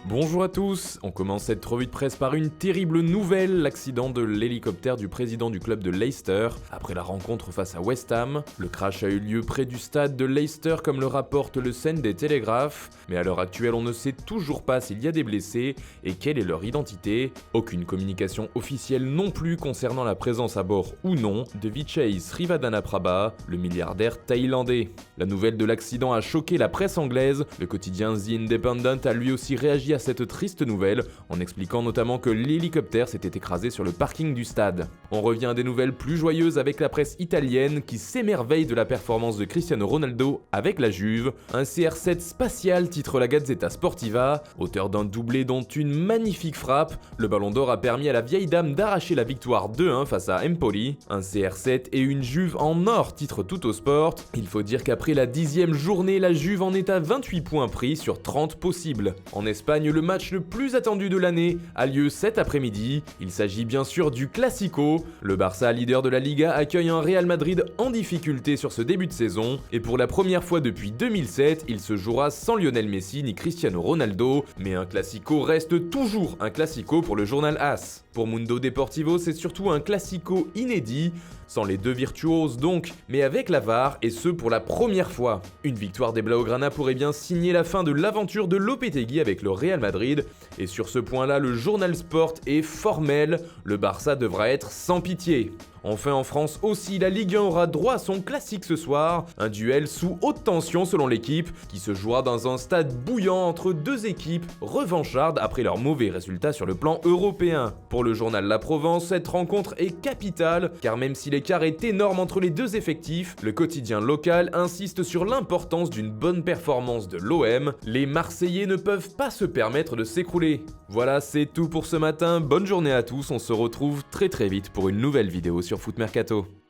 Bonjour à tous, on commence cette revue de presse par une terrible nouvelle, l'accident de l'hélicoptère du président du club de Leicester. Après la rencontre face à West Ham, le crash a eu lieu près du stade de Leicester comme le rapporte le Sunday Telegraph, mais à l'heure actuelle on ne sait toujours pas s'il y a des blessés et quelle est leur identité. Aucune communication officielle non plus concernant la présence à bord ou non de Vichai Srivadhanaprabha, le milliardaire thaïlandais. La nouvelle de l'accident a choqué la presse anglaise, le quotidien The Independent a lui aussi réagi à cette triste nouvelle, en expliquant notamment que l'hélicoptère s'était écrasé sur le parking du stade. On revient à des nouvelles plus joyeuses avec la presse italienne qui s'émerveille de la performance de Cristiano Ronaldo avec la Juve. Un CR7 spatial titre la Gazzetta Sportiva, auteur d'un doublé dont une magnifique frappe. Le Ballon d'Or a permis à la vieille dame d'arracher la victoire 2-1 face à Empoli. Un CR7 et une Juve en or titre Tuttosport. Il faut dire qu'après la 10e journée, la Juve en est à 28 points pris sur 30 possibles. En Espagne, le match le plus attendu de l'année a lieu cet après-midi. Il s'agit bien sûr du Classico. Le Barça, leader de la Liga, accueille un Real Madrid en difficulté sur ce début de saison. Et pour la première fois depuis 2007, il se jouera sans Lionel Messi ni Cristiano Ronaldo. Mais un Classico reste toujours un Classico pour le journal AS. Pour Mundo Deportivo, c'est surtout un Classico inédit, sans les deux virtuoses donc, mais avec la VAR, et ce pour la première fois. Une victoire des Blaugrana pourrait bien signer la fin de l'aventure de Lopetegui avec le Real Madrid, et sur ce point-là, le journal Sport est formel, le Barça devra être sans pitié. Enfin en France aussi, la Ligue 1 aura droit à son classique ce soir, un duel sous haute tension selon l'équipe, qui se jouera dans un stade bouillant entre deux équipes revanchardes après leurs mauvais résultats sur le plan européen. Pour le journal La Provence, cette rencontre est capitale, car même si l'écart est énorme entre les deux effectifs, le quotidien local insiste sur l'importance d'une bonne performance de l'OM. Les Marseillais ne peuvent pas se permettre de s'écrouler. Voilà, c'est tout pour ce matin, bonne journée à tous, on se retrouve très vite pour une nouvelle vidéo sur Foot Mercato.